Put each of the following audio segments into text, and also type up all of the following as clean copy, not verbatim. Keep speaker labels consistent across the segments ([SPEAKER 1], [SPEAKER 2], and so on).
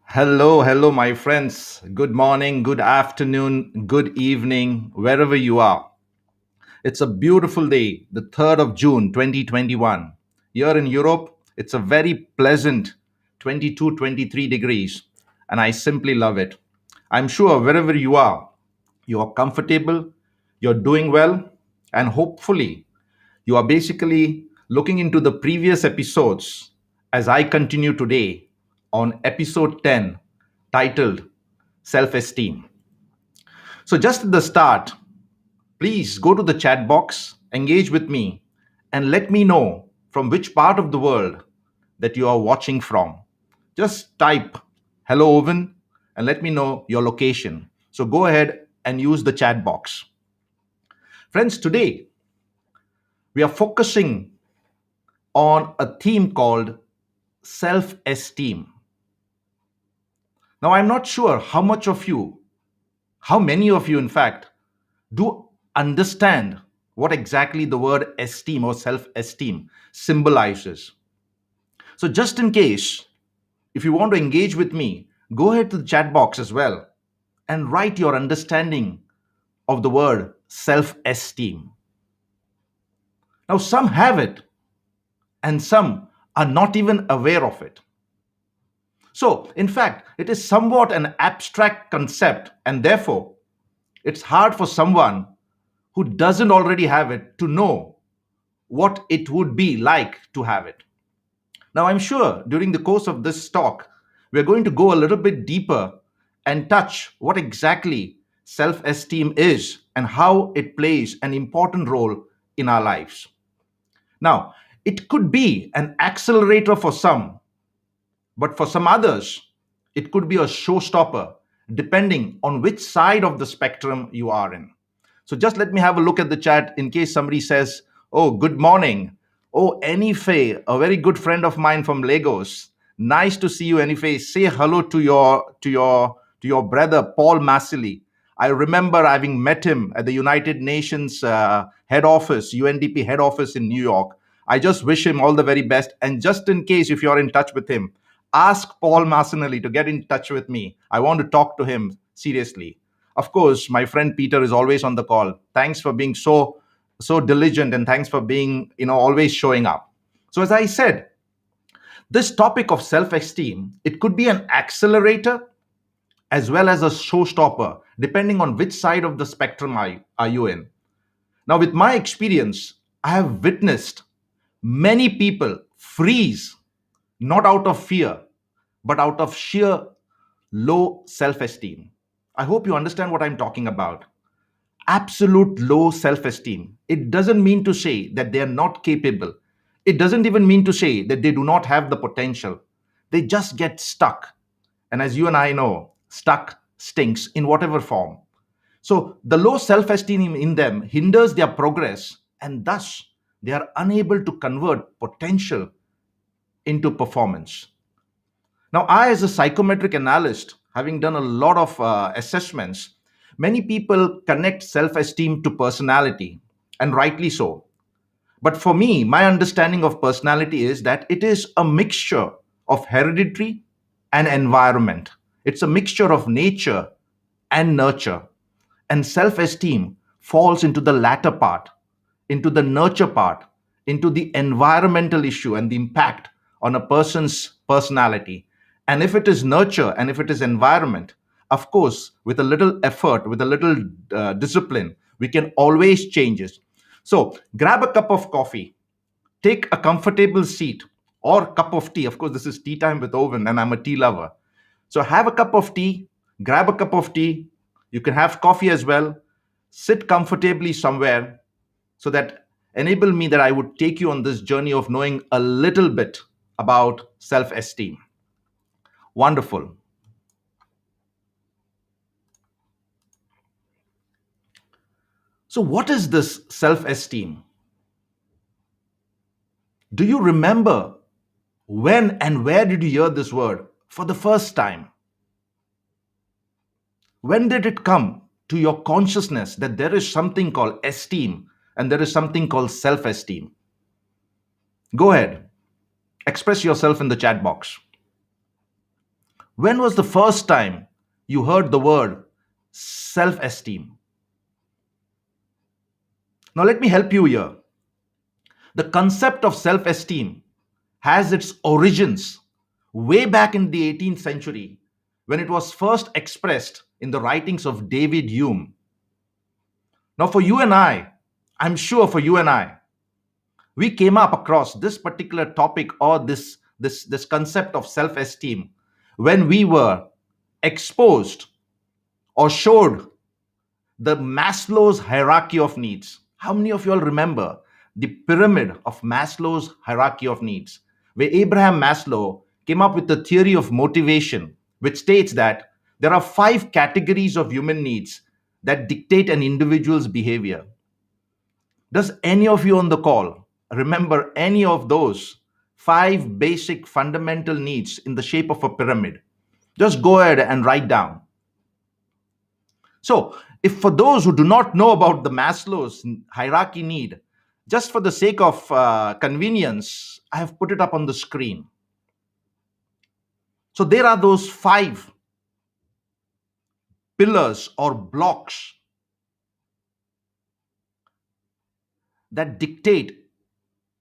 [SPEAKER 1] Hello, my friends. Good morning, good afternoon, good evening, wherever you are. It's a beautiful day, the 3rd of June, 2021. Here in Europe, it's a very pleasant 22, 23 degrees, and I simply love it. I'm sure wherever you are comfortable, you're doing well, and hopefully you are basically looking into the previous episodes as I continue today on episode 10 titled Self Esteem. So, just at the start, please go to the chat box, engage with me, and let me know from which part of the world that you are watching from. Just type hello, Owen, and let me know your location. So, go ahead and use the chat box. Friends, today we are focusing on a theme called self esteem. Now, I'm not sure how many of you, in fact, do understand what exactly the word esteem or self esteem symbolizes. So, just in case, if you want to engage with me, go ahead to the chat box as well and write your understanding of the word self esteem. Now, some have it and some are not even aware of it. So, in fact, it is somewhat an abstract concept, and therefore, it's hard for someone who doesn't already have it to know what it would be like to have it. Now, I'm sure during the course of this talk, we're going to go a little bit deeper and touch what exactly self esteem is and how it plays an important role in our lives. Now, it could be an accelerator for some, but for some others, it could be a showstopper depending on which side of the spectrum you are in. So just let me have a look at the chat in case somebody says, "Oh, good morning. Oh, Enife, a very good friend of mine from Lagos. Nice to see you, Enife. Say hello to your brother Paul Massili. I remember having met him at the United Nations head office, UNDP head office in New York. I just wish him all the very best. And just in case, if you're in touch with him, ask Paul Massinelli to get in touch with me. I want to talk to him seriously. Of course, my friend Peter is always on the call. Thanks for being so diligent, and thanks for being, always showing up. So as I said, this topic of self-esteem, it could be an accelerator as well as a showstopper, depending on which side of the spectrum are you in. Now, with my experience, I have witnessed many people freeze, not out of fear, but out of sheer low self esteem. I hope you understand what I'm talking about. Absolute low self esteem. It doesn't mean to say that they are not capable. It doesn't even mean to say that they do not have the potential. They just get stuck. And as you and I know, stuck stinks in whatever form. So the low self esteem in them hinders their progress, and thus they are unable to convert potential into performance. Now, I, as a psychometric analyst, having done a lot of assessments, many people connect self esteem to personality, and rightly so. But for me, my understanding of personality is that it is a mixture of hereditary and environment. It's a mixture of nature and nurture. And self esteem falls into the latter part, into the nurture part, into the environmental issue and the impact on a person's personality. And if it is nurture and if it is environment, of course, with a little effort, with a little discipline, we can always change it. So grab a cup of coffee, take a comfortable seat, or cup of tea. Of course, this is tea time with Owen, and I'm a tea lover. So have a cup of tea, grab a cup of tea. You can have coffee as well. Sit comfortably somewhere so that enable me that I would take you on this journey of knowing a little bit about self esteem. Wonderful. So, what is this self esteem? Do you remember when and where did you hear this word for the first time? When did it come to your consciousness that there is something called esteem and there is something called self esteem? Go ahead, express yourself in the chat box. When was the first time you heard the word self esteem? Now, let me help you here. The concept of self esteem has its origins way back in the 18th century when it was first expressed in the writings of David Hume. Now, for you and I'm sure for you and we came up across this particular topic or this concept of self esteem when we were exposed or showed the Maslow's hierarchy of needs. How many of you all remember the pyramid of Maslow's hierarchy of needs, where Abraham Maslow came up with the theory of motivation, which states that there are 5 categories of human needs that dictate an individual's behavior? Does any of you on the call remember any of those 5 basic fundamental needs in the shape of a pyramid? Just go ahead and write down. So, if for those who do not know about the Maslow's hierarchy need, just for the sake of convenience, I have put it up on the screen. So, there are those 5 pillars or blocks that dictate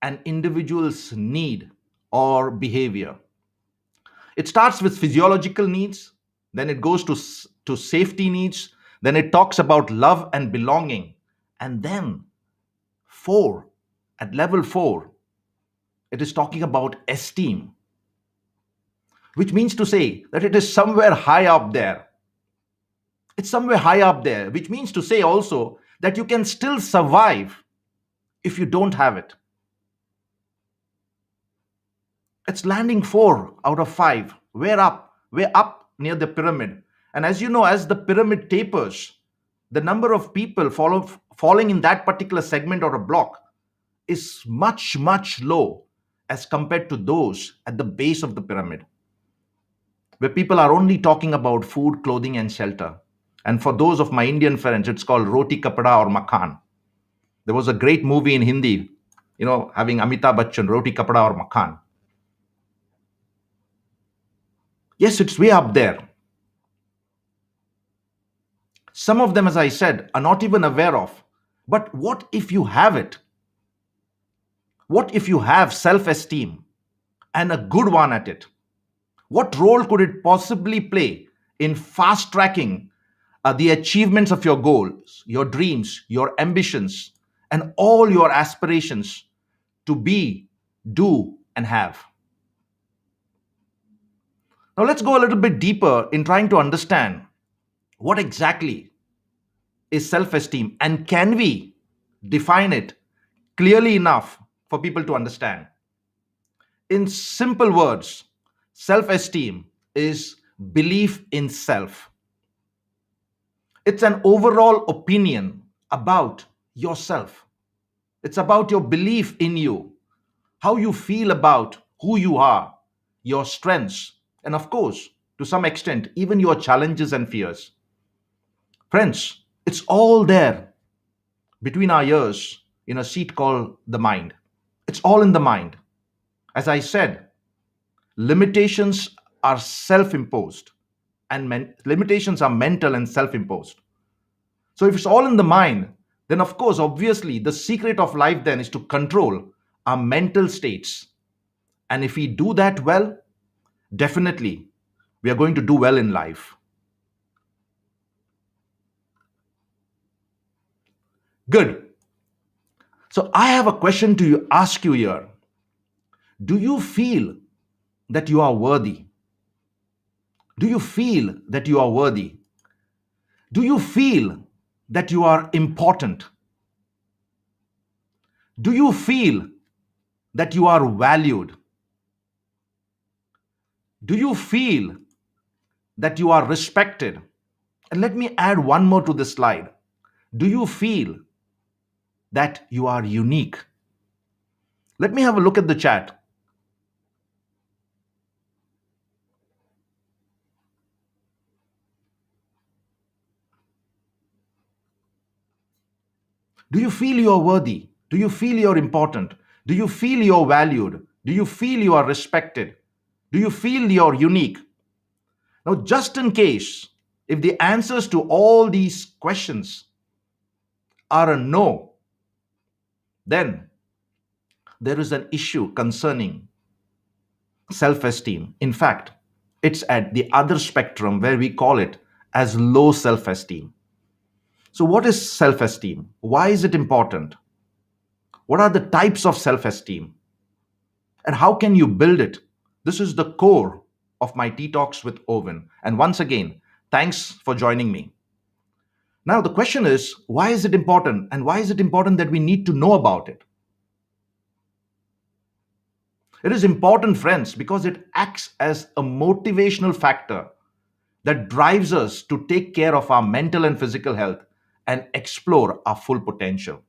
[SPEAKER 1] an individual's need or behavior. It starts with physiological needs, then it goes to safety needs, then it talks about love and belonging, and then 4, at level 4, it is talking about esteem, which means to say that it is somewhere high up there. It's somewhere high up there, which means to say also that you can still survive if you don't have it. It's landing 4 out of 5. We're up near the pyramid. And as you know, as the pyramid tapers, the number of people falling in that particular segment or a block is much, much low as compared to those at the base of the pyramid, where people are only talking about food, clothing, and shelter. And for those of my Indian friends, it's called roti kapda or makan. There was a great movie in Hindi, having Amitabh Bachchan, roti kapda or makan. Yes, it's way up there. Some of them, as I said, are not even aware of. But what if you have it? What if you have self esteem and a good one at it? What role could it possibly play in fast tracking the achievements of your goals, your dreams, your ambitions, and all your aspirations to be, do, and have? Now, let's go a little bit deeper in trying to understand what exactly is self esteem and can we define it clearly enough for people to understand. In simple words, self esteem is belief in self. It's an overall opinion about yourself. It's about your belief in you, how you feel about who you are, your strengths, and of course, to some extent, even your challenges and fears. Friends, it's all there between our ears in a seat called the mind. It's all in the mind. As I said, limitations are self imposed, and limitations are mental and self imposed. So, if it's all in the mind, then of course, obviously, the secret of life then is to control our mental states. And if we do that well, definitely we are going to do well in life. Good. So, I have a question to ask you here. Do you feel that you are worthy? Do you feel that you are worthy? Do you feel that you are important? Do you feel that you are valued? Do you feel that you are respected? And let me add one more to this slide. Do you feel that you are unique? Let me have a look at the chat. Do you feel you are worthy? Do you feel you're important? Do you feel you're valued? Do you feel you are respected? Do you feel you're unique? Now, just in case, if the answers to all these questions are a no, then there is an issue concerning self esteem. In fact, it's at the other spectrum where we call it as low self esteem. So, what is self esteem? Why is it important? What are the types of self esteem? And how can you build it? This is the core of my Tea Talks with Owen. And once again, thanks for joining me. Now, the question is, why is it important? And why is it important that we need to know about it? It is important, friends, because it acts as a motivational factor that drives us to take care of our mental and physical health and explore our full potential.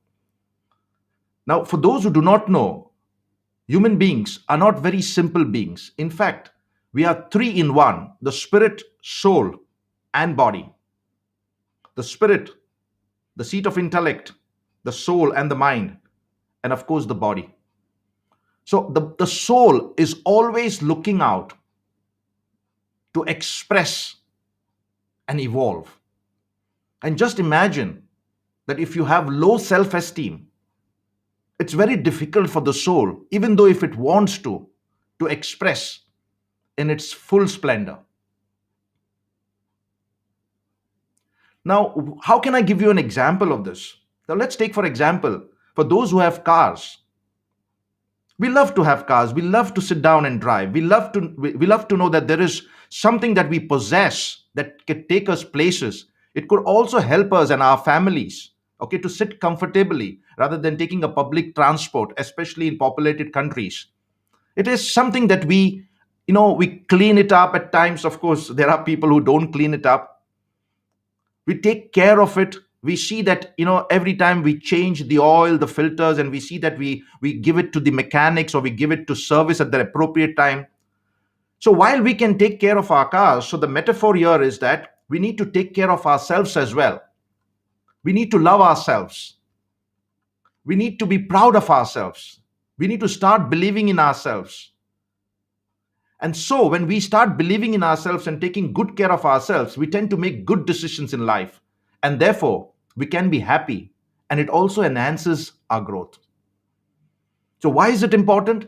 [SPEAKER 1] Now, for those who do not know, human beings are not very simple beings. In fact, we are three in one: the spirit, soul, and body. The spirit, the seat of intellect, the soul, and the mind, and of course, the body. So, the soul is always looking out to express and evolve. And just imagine that if you have low self esteem, it's very difficult for the soul, even though if it wants to express in its full splendor. Now, how can I give you an example of this? Now, let's take, for example, for those who have cars. We love to have cars. We love to sit down and drive. We love to know that there is something that we possess that can take us places. It could also help us and our families, okay, to sit comfortably rather than taking a public transport, especially in populated countries. It is something that we clean it up at times. Of course, there are people who don't clean it up. We take care of it. We see that every time we change the oil, the filters, and we see that we give it to the mechanics, or we give it to service at the appropriate time. So while we can take care of our cars, so the metaphor here is that we need to take care of ourselves as well. We need to love ourselves. We need to be proud of ourselves. We need to start believing in ourselves. And so, when we start believing in ourselves and taking good care of ourselves, we tend to make good decisions in life. And therefore, we can be happy. And it also enhances our growth. So, why is it important?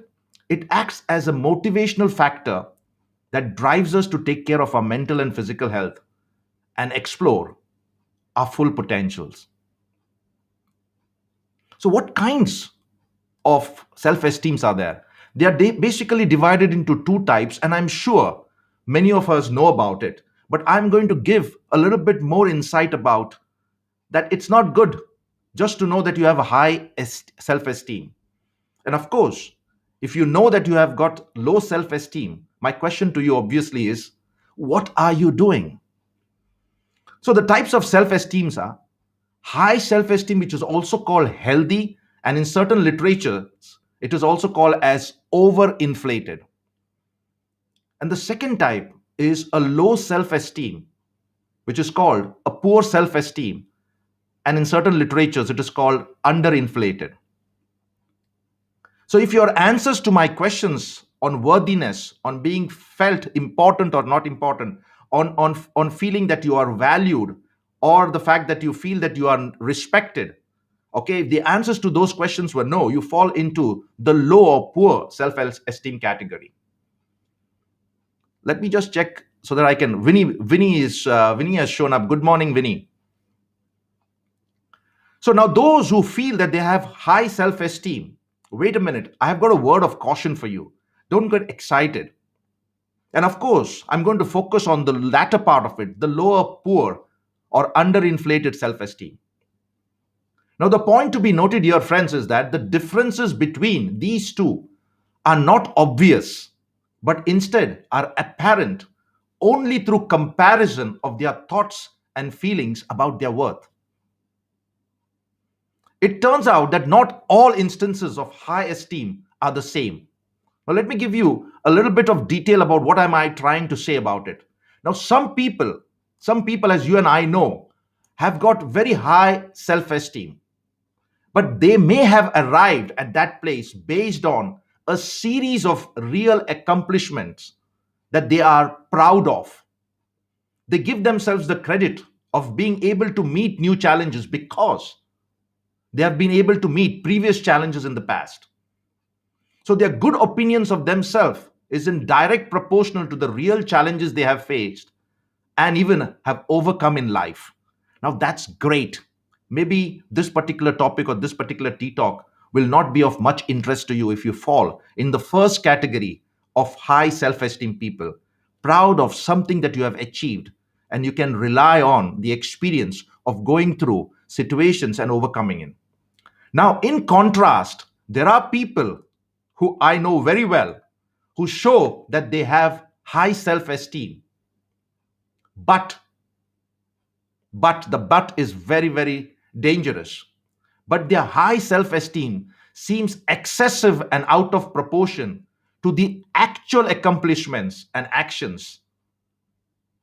[SPEAKER 1] It acts as a motivational factor that drives us to take care of our mental and physical health and explore our full potentials. So, what kinds of self esteems are there? They are basically divided into two types, and I'm sure many of us know about it. But I'm going to give a little bit more insight about that. It's not good just to know that you have a high self esteem. And of course, if you know that you have got low self esteem, my question to you obviously is, what are you doing? So, the types of self esteems are high self esteem, which is also called healthy, and in certain literatures, it is also called as overinflated. And the second type is a low self esteem, which is called a poor self esteem. And in certain literatures, it is called underinflated. So, if your answers to my questions on worthiness, on being felt important or not important, on feeling that you are valued, or the fact that you feel that you are respected, okay, if the answers to those questions were no, you fall into the low or poor self esteem category. Let me just check so that I can. Vinny has shown up. Good morning, Vinny. So now those who feel that they have high self esteem, Wait a minute, I have got a word of caution for you. Don't get excited. And of course, I'm going to focus on the latter part of it, the lower, poor, or underinflated self esteem. Now, the point to be noted here, friends, is that the differences between these two are not obvious, but instead are apparent only through comparison of their thoughts and feelings about their worth. It turns out that not all instances of high esteem are the same. Now, let me give you a little bit of detail about what am I trying to say about it. Now, some people, as you and I know, have got very high self-esteem, but they may have arrived at that place based on a series of real accomplishments that they are proud of. They give themselves the credit of being able to meet new challenges because they have been able to meet previous challenges in the past. So their good opinions of themselves is in direct proportional to the real challenges they have faced and even have overcome in life. Now that's great. Maybe this particular topic or this particular tea talk will not be of much interest to you if you fall in the first category of high self esteem people, proud of something that you have achieved, and you can rely on the experience of going through situations and overcoming it. Now, in contrast, there are people who I know very well who show that they have high self esteem, but the but is very, very dangerous. But their high self esteem seems excessive and out of proportion to the actual accomplishments and actions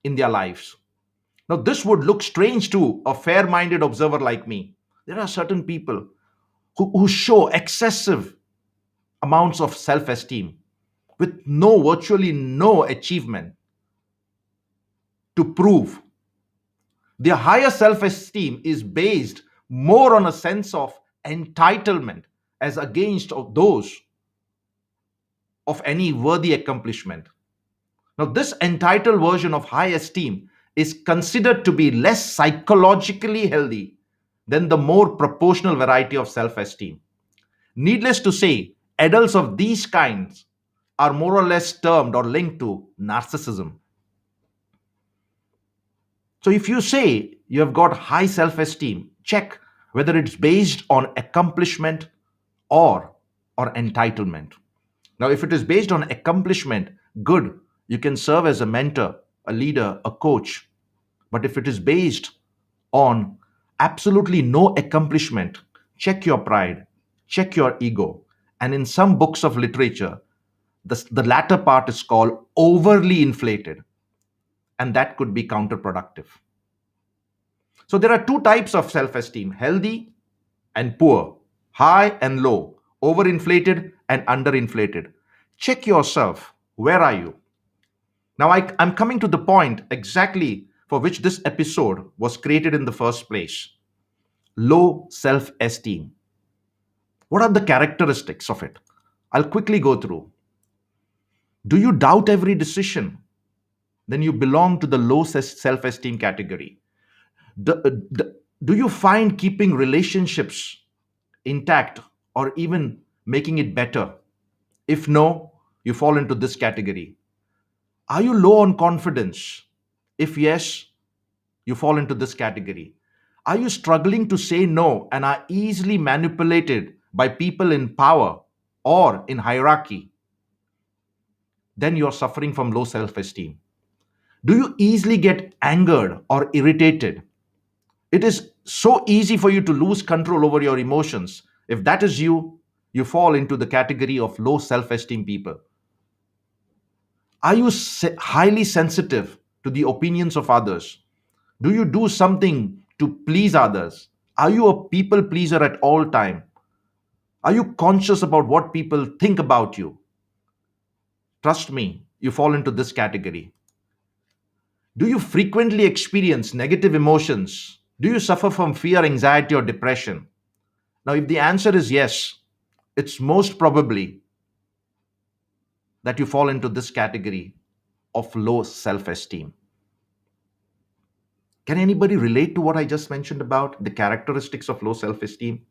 [SPEAKER 1] in their lives. Now, this would look strange to a fair minded observer like me. There are certain people who show excessive amounts of self esteem with virtually no achievement to prove. Their higher self esteem is based more on a sense of entitlement as against of those of any worthy accomplishment. Now, this entitled version of high esteem is considered to be less psychologically healthy than the more proportional variety of self esteem. Needless to say, adults of these kinds are more or less termed or linked to narcissism. So if you say you have got high self esteem, check whether it's based on accomplishment or entitlement. Now, if it is based on accomplishment, good, you can serve as a mentor, a leader, a coach. But if it is based on absolutely no accomplishment, check your pride, check your ego. And in some books of literature, the latter part is called overly inflated, and that could be counterproductive. So there are two types of self esteem: healthy and poor, high and low, overinflated and underinflated. Check yourself. Where are you? Now, I'm coming to the point exactly for which this episode was created in the first place: low self esteem. What are the characteristics of it? I'll quickly go through. Do you doubt every decision? Then you belong to the low self esteem category. Do, do, do you find keeping relationships intact or even making it better? If no, you fall into this category. Are you low on confidence? If yes, you fall into this category. Are you struggling to say no and are easily manipulated by people in power or in hierarchy? Then you're suffering from low self esteem. Do you easily get angered or irritated? It is so easy for you to lose control over your emotions. If that is you, you fall into the category of low self esteem people. Are you highly sensitive to the opinions of others? Do you do something to please others? Are you a people pleaser at all time? Are you conscious about what people think about you? Trust me, you fall into this category. Do you frequently experience negative emotions? Do you suffer from fear, anxiety, or depression? Now, if the answer is yes, it's most probably that you fall into this category of low self esteem. Can anybody relate to what I just mentioned about the characteristics of low self esteem?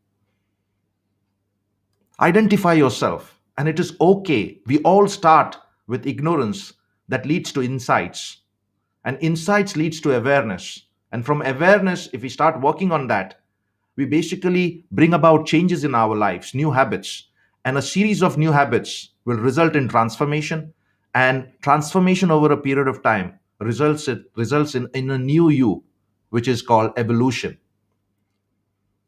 [SPEAKER 1] Identify yourself, and it is okay. We all start with ignorance that leads to insights, and insights leads to awareness. And from awareness, if we start working on that, we basically bring about changes in our lives, new habits, and a series of new habits will result in transformation. And transformation over a period of time results in a new you, which is called evolution.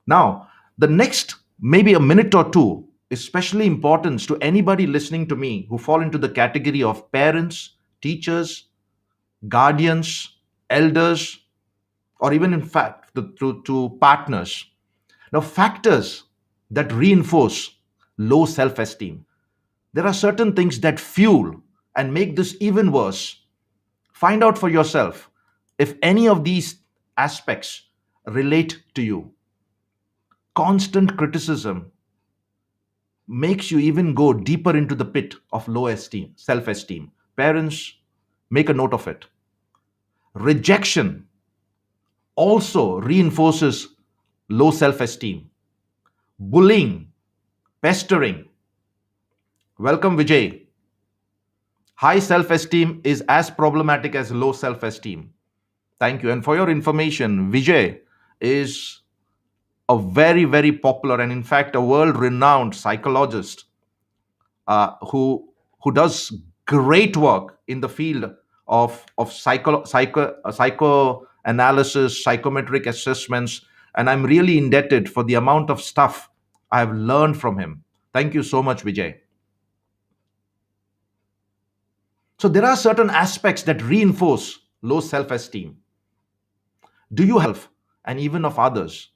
[SPEAKER 1] Now, the next maybe a minute or two is especially important to anybody listening to me who fall into the category of parents, teachers, guardians, elders, or even in fact to partners. Now, factors that reinforce low self esteem. There are certain things that fuel and make this even worse. Find out for yourself if any of these aspects relate to you. Constant criticism makes you even go deeper into the pit of low esteem, self esteem. Parents, make a note of it. Rejection also reinforces low self esteem. Bullying, pestering. Welcome, Vijay. High self esteem is as problematic as low self esteem. Thank you. And for your information, Vijay is a very, very popular and, in fact, a world renowned psychologist who does great work in the field of psychoanalysis, psychometric assessments, and I'm really indebted for the amount of stuff I have learned from him. Thank you so much, Vijay. So there are certain aspects that reinforce low self-esteem. Do you have, and even of others?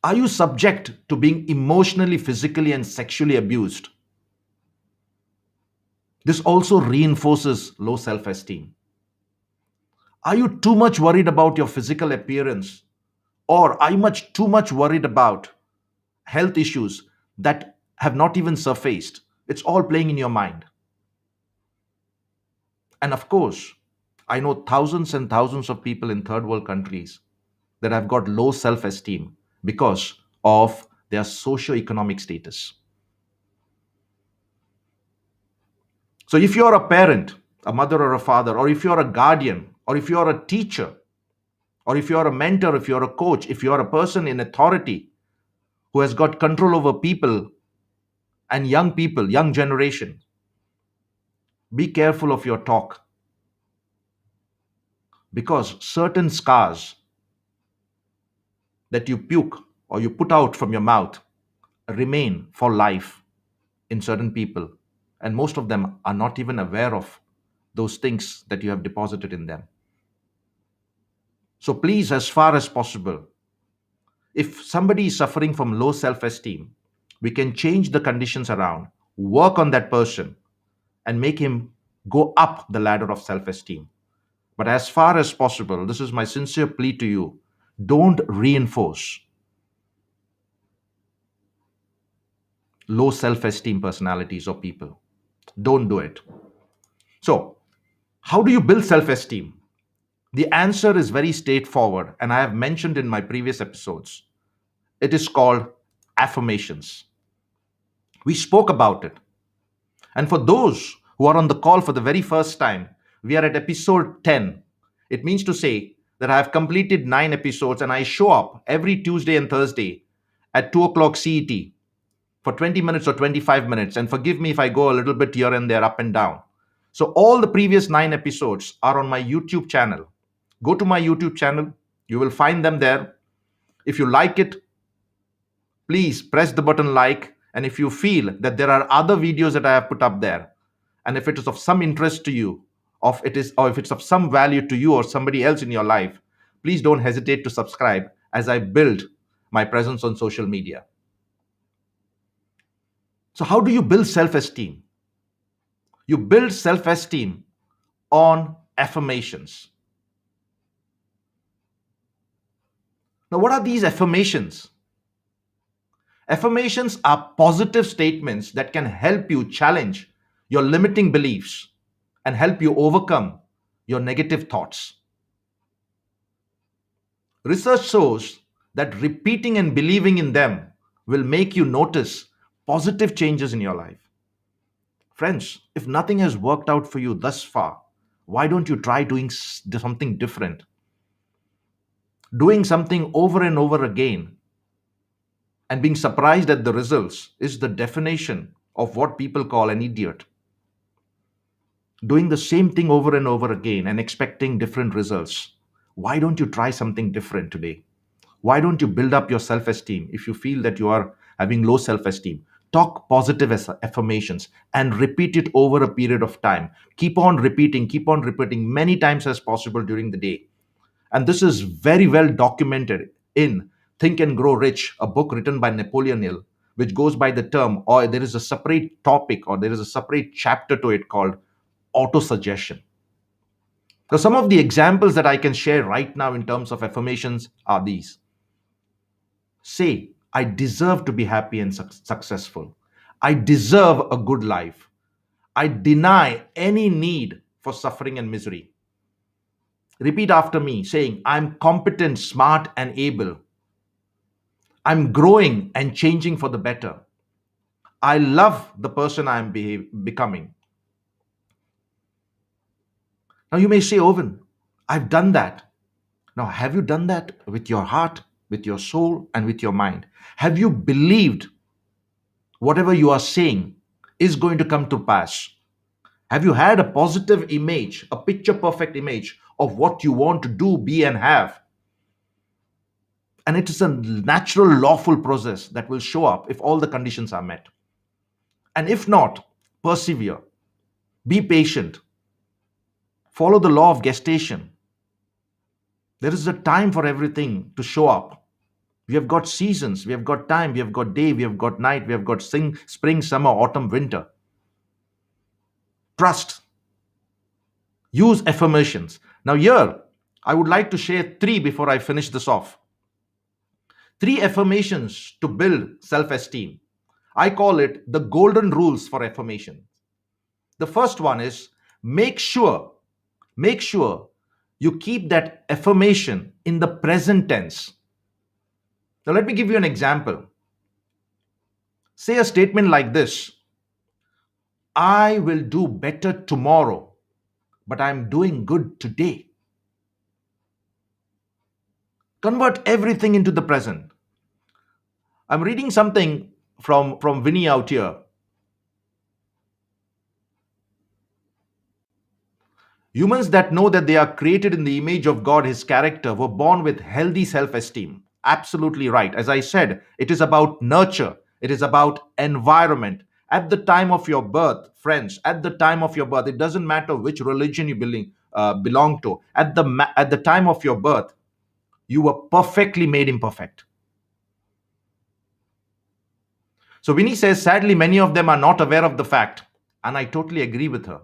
[SPEAKER 1] Are you subject to being emotionally, physically, and sexually abused? This also reinforces low self esteem. Are you too much worried about your physical appearance? Or are you too much worried about health issues that have not even surfaced? It's all playing in your mind. And of course, I know thousands and thousands of people in third world countries that have got low self esteem because of their socio-economic status. So if you're a parent, a mother or a father, or if you're a guardian, or if you're a teacher, or if you're a mentor, if you're a coach, if you're a person in authority who has got control over people and young people, young generation, be careful of your talk, because certain scars that you puke or you put out from your mouth remain for life in certain people. And most of them are not even aware of those things that you have deposited in them. So please, as far as possible, if somebody is suffering from low self esteem, we can change the conditions around, work on that person, and make him go up the ladder of self esteem. But as far as possible, this is my sincere plea to you, don't reinforce low self esteem personalities or people. Don't do it. So, how do you build self esteem? The answer is very straightforward, and I have mentioned in my previous episodes. It is called affirmations. We spoke about it. And for those who are on the call for the very first time, we are at episode 10. It means to say that I have completed 9 episodes and I show up every Tuesday and Thursday at 2 o'clock CET for 20 minutes or 25 minutes. And forgive me if I go a little bit here and there, up and down. So, all the previous 9 episodes are on my YouTube channel. Go to my YouTube channel, you will find them there. If you like it, please press the button like. And if you feel that there are other videos that I have put up there, and if it is of some interest to you, or if it's of some value to you or somebody else in your life, please don't hesitate to subscribe as I build my presence on social media. So how do you build self-esteem? You build self-esteem on affirmations. Now, what are these affirmations? Affirmations are positive statements that can help you challenge your limiting beliefs and help you overcome your negative thoughts. Research shows that repeating and believing in them will make you notice positive changes in your life. Friends, if nothing has worked out for you thus far, why don't you try doing something different? Doing something over and over again and being surprised at the results is the definition of what people call an idiot. Doing the same thing over and over again and expecting different results. Why don't you try something different today? Why don't you build up your self esteem if you feel that you are having low self esteem? Talk positive affirmations and repeat it over a period of time. Keep on repeating many times as possible during the day. And this is very well documented in Think and Grow Rich, a book written by Napoleon Hill, which goes by the term, or there is a separate topic, or there is a separate chapter to it called autosuggestion. So, some of the examples that I can share right now in terms of affirmations are these. Say, I deserve to be happy and successful. I deserve a good life. I deny any need for suffering and misery. Repeat after me, saying, I'm competent, smart, and able. I'm growing and changing for the better. I love the person I am becoming. Now you may say, Owen, I've done that. Now, have you done that with your heart, with your soul, and with your mind? Have you believed whatever you are saying is going to come to pass? Have you had a positive image, a picture perfect image of what you want to do, be, and have? And it is a natural, lawful process that will show up if all the conditions are met. And if not, persevere, be patient, follow the law of gestation. There is a time for everything to show up. We have got seasons, we have got time, we have got day, we have got night, we have got spring, summer, autumn, winter. Trust. Use affirmations. Now, here, I would like to share three before I finish this off. Three affirmations to build self esteem. I call it the golden rules for affirmation. The first one is make sure you keep that affirmation in the present tense. Now, let me give you an example. Say a statement like this: I will do better tomorrow, but I'm doing good today. Convert everything into the present. I'm reading something from Vinny out here. Humans that know that they are created in the image of God, his character, were born with healthy self esteem. Absolutely right. As I said, it is about nurture, it is about environment. At the time of your birth, friends, at the time of your birth, it doesn't matter which religion you belong to. At the time of your birth, you were perfectly made imperfect. So Winnie says, sadly, many of them are not aware of the fact. And I totally agree with her.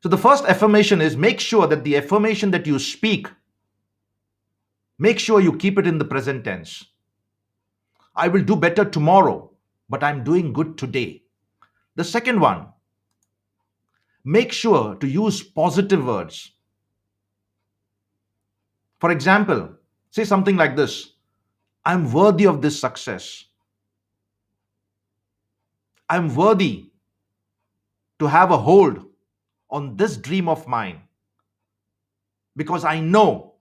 [SPEAKER 1] So the first affirmation is make sure that the affirmation that you speak, make sure you keep it in the present tense. I will do better tomorrow, but I'm doing good today. The second one, make sure to use positive words. For example, say something like this: I'm worthy of this success. I'm worthy to have a hold on this dream of mine because I know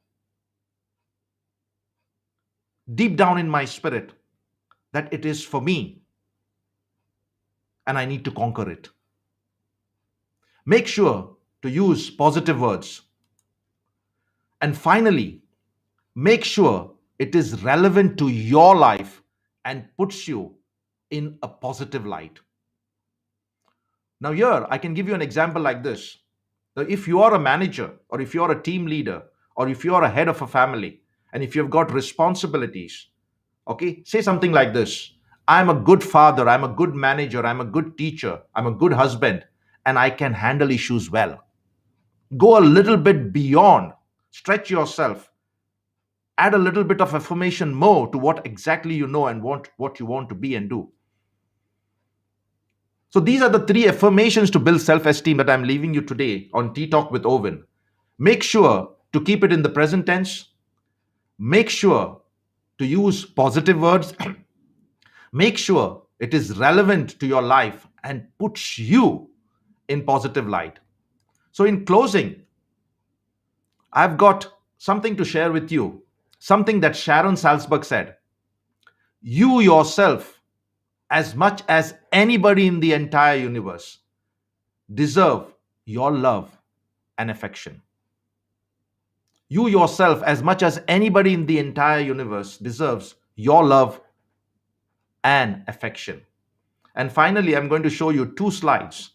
[SPEAKER 1] deep down in my spirit that it is for me and I need to conquer it. Make sure to use positive words. And finally, make sure it is relevant to your life and puts you in a positive light. Now, here, I can give you an example like this. Now, if you are a manager, or if you're a team leader, or if you're a head of a family, and if you've got responsibilities, okay, say something like this: I'm a good father, I'm a good manager, I'm a good teacher, I'm a good husband, and I can handle issues well. Go a little bit beyond, stretch yourself, add a little bit of affirmation more to what exactly you know and what you want to be and do. So these are the three affirmations to build self-esteem that I'm leaving you today on Tea Talk with Owen. Make sure to keep it in the present tense. Make sure to use positive words. Make sure it is relevant to your life and puts you in positive light. So, in closing, I've got something to share with you, something that Sharon Salzberg said. You yourself, as much as anybody in the entire universe, deserve your love and affection. You yourself, as much as anybody in the entire universe, deserves your love and affection. And finally, I'm going to show you two slides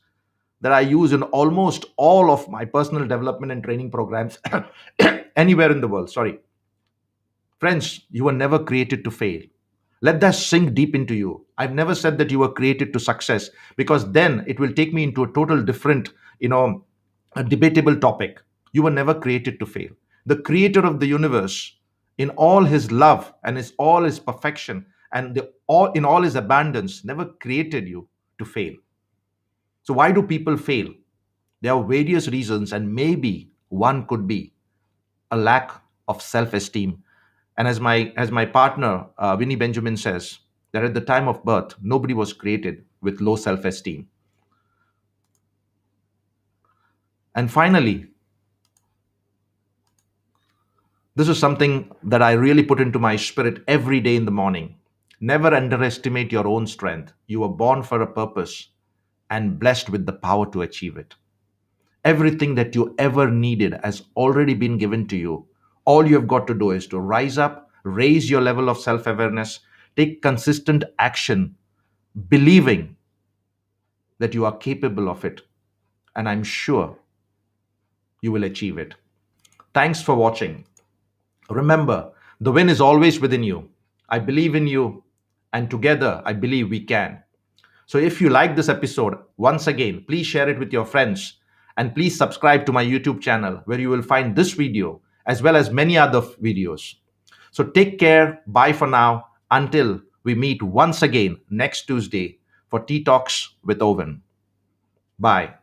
[SPEAKER 1] that I use in almost all of my personal development and training programs anywhere in the world. Sorry. Friends, you were never created to fail. Let that sink deep into you. I've never said that you were created to success, because then it will take me into a total different, a debatable topic. You were never created to fail. The creator of the universe, in all his love and all his perfection and in all his abundance, never created you to fail. So why do people fail? There are various reasons, and maybe one could be a lack of self-esteem. And as my partner Winnie Benjamin says, that at the time of birth, nobody was created with low self-esteem. And finally, this is something that I really put into my spirit every day in the morning. Never underestimate your own strength. You were born for a purpose and blessed with the power to achieve it. Everything that you ever needed has already been given to you. All you have got to do is to rise up, raise your level of self awareness, take consistent action, believing that you are capable of it. And I'm sure you will achieve it. Thanks for watching. Remember, the win is always within you. I believe in you, and together I believe we can. So if you like this episode, once again, please share it with your friends, and please subscribe to my YouTube channel, where you will find this video as well as many other videos. So take care. Bye for now. Until we meet once again next Tuesday for Tea Talks with Owen. Bye.